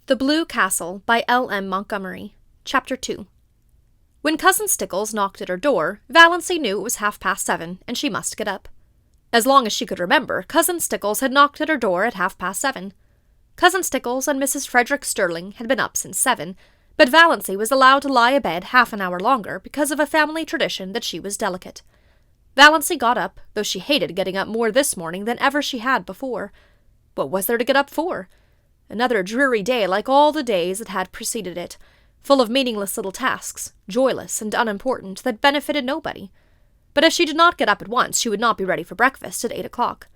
The Blue Castle by L.M. Montgomery. Chapter 2. When Cousin Stickles knocked at her door, Valancy knew it was 7:30, and she must get up. As long as she could remember, Cousin Stickles had knocked at her door at 7:30. Cousin Stickles and Mrs. Frederick Sterling had been up since 7, but Valancy was allowed to lie abed half an hour longer because of a family tradition that she was delicate. Valancy got up, though she hated getting up more this morning than ever she had before. What was there to get up for? Another dreary day like all the days that had preceded it, full of meaningless little tasks, joyless and unimportant, that benefited nobody. But if she did not get up at once, she would not be ready for breakfast at 8 o'clock.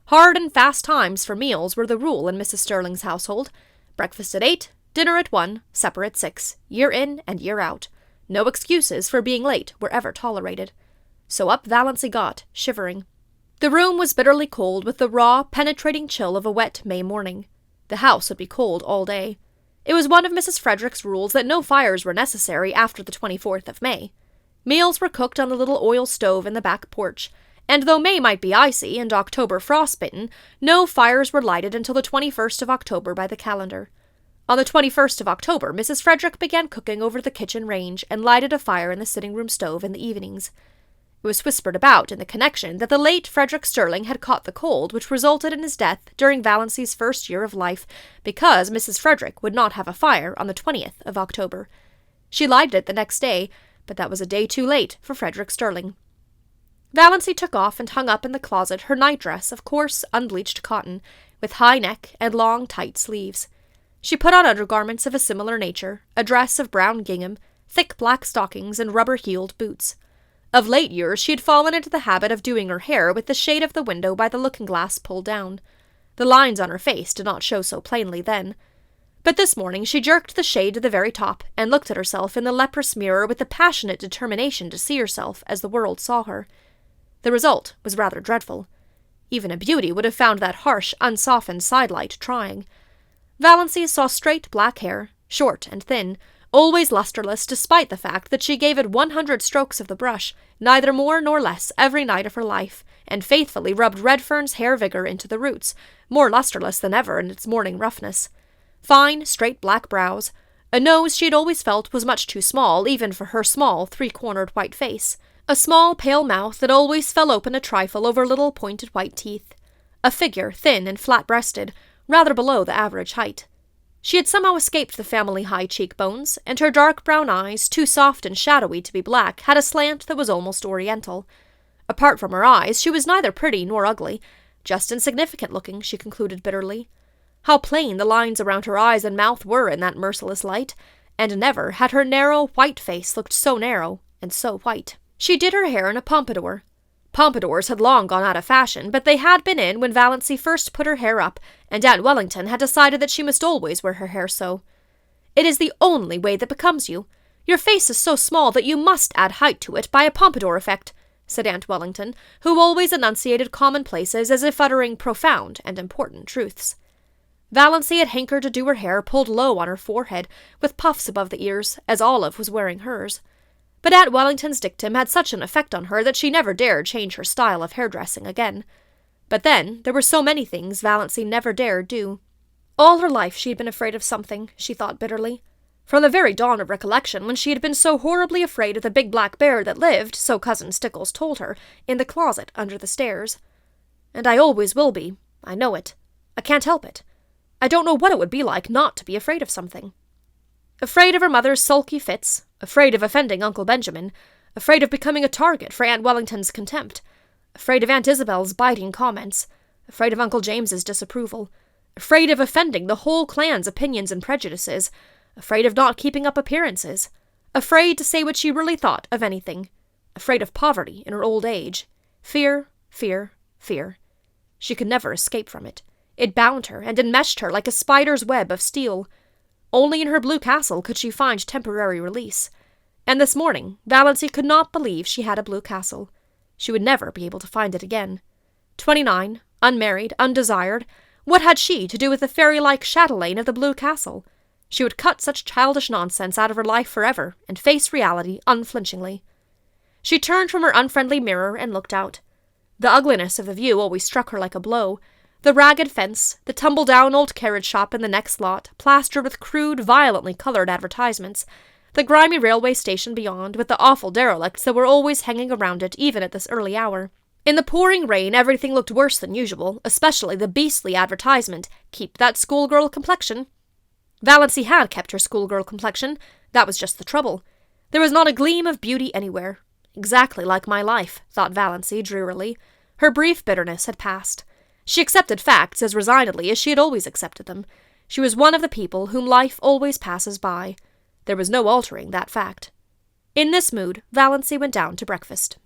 Hard and fast times for meals were the rule in Mrs. Sterling's household. Breakfast at 8, dinner at 1, supper at 6, year in and year out. No excuses for being late were ever tolerated. So up Valancy got, shivering. The room was bitterly cold with the raw, penetrating chill of a wet May morning. The house would be cold all day. It was one of Mrs. Frederick's rules that no fires were necessary after the 24th of May. Meals were cooked on the little oil stove in the back porch, and though May might be icy and October frostbitten, no fires were lighted until the 21st of October by the calendar. On the 21st of October, Mrs. Frederick began cooking over the kitchen range and lighted a fire in the sitting-room stove in the evenings. It was whispered about in the connection that the late Frederick Sterling had caught the cold which resulted in his death during Valancy's first year of life, because Mrs. Frederick would not have a fire on the 20th of October. She lighted it the next day, but that was a day too late for Frederick Sterling. Valancy took off and hung up in the closet her nightdress of coarse, unbleached cotton, with high neck and long, tight sleeves. She put on undergarments of a similar nature, a dress of brown gingham, thick black stockings, and rubber-heeled boots. Of late years she had fallen into the habit of doing her hair with the shade of the window by the looking-glass pulled down. The lines on her face did not show so plainly then. But this morning she jerked the shade to the very top, and looked at herself in the leprous mirror with the passionate determination to see herself as the world saw her. The result was rather dreadful. Even a beauty would have found that harsh, unsoftened sidelight trying. Valancy saw straight black hair, short and thin, always lustreless despite the fact that she gave it 100 strokes of the brush, neither more nor less, every night of her life, and faithfully rubbed Redfern's hair vigor into the roots, more lustreless than ever in its morning roughness. Fine, straight black brows, a nose she had always felt was much too small even for her small, three-cornered white face, a small, pale mouth that always fell open a trifle over little pointed white teeth, a figure thin and flat-breasted, rather below the average height. She had somehow escaped the family high cheekbones, and her dark brown eyes, too soft and shadowy to be black, had a slant that was almost oriental. Apart from her eyes, she was neither pretty nor ugly, just insignificant-looking, she concluded bitterly. How plain the lines around her eyes and mouth were in that merciless light, and never had her narrow, white face looked so narrow and so white. She did her hair in a pompadour. Pompadours had long gone out of fashion, but they had been in when Valancy first put her hair up, and Aunt Wellington had decided that she must always wear her hair so. "It is the only way that becomes you. Your face is so small that you must add height to it by a pompadour effect," said Aunt Wellington, who always enunciated commonplaces as if uttering profound and important truths. Valancy had hankered to do her hair pulled low on her forehead, with puffs above the ears, as Olive was wearing hers. But Aunt Wellington's dictum had such an effect on her that she never dared change her style of hairdressing again. But then, there were so many things Valancy never dared do. All her life she had been afraid of something, she thought bitterly. From the very dawn of recollection, when she had been so horribly afraid of the big black bear that lived, so Cousin Stickles told her, in the closet under the stairs. "And I always will be. I know it. I can't help it. I don't know what it would be like not to be afraid of something." Afraid of her mother's sulky fits, afraid of offending Uncle Benjamin, afraid of becoming a target for Aunt Wellington's contempt, afraid of Aunt Isabel's biting comments, afraid of Uncle James's disapproval, afraid of offending the whole clan's opinions and prejudices, afraid of not keeping up appearances, afraid to say what she really thought of anything, afraid of poverty in her old age. Fear, fear, fear. She could never escape from it. It bound her and enmeshed her like a spider's web of steel. Only in her blue castle could she find temporary release. And this morning, Valancy could not believe she had a blue castle. She would never be able to find it again. 29, unmarried, undesired, what had she to do with the fairy-like chatelaine of the blue castle? She would cut such childish nonsense out of her life forever, and face reality unflinchingly. She turned from her unfriendly mirror and looked out. The ugliness of the view always struck her like a blow. The ragged fence, the tumble-down old carriage shop in the next lot, plastered with crude, violently coloured advertisements, the grimy railway station beyond, with the awful derelicts that were always hanging around it even at this early hour. In the pouring rain, everything looked worse than usual, especially the beastly advertisement, "Keep that schoolgirl complexion." Valancy had kept her schoolgirl complexion. That was just the trouble. There was not a gleam of beauty anywhere. Exactly like my life, thought Valancy drearily. Her brief bitterness had passed. She accepted facts as resignedly as she had always accepted them. She was one of the people whom life always passes by. There was no altering that fact. In this mood, Valancy went down to breakfast.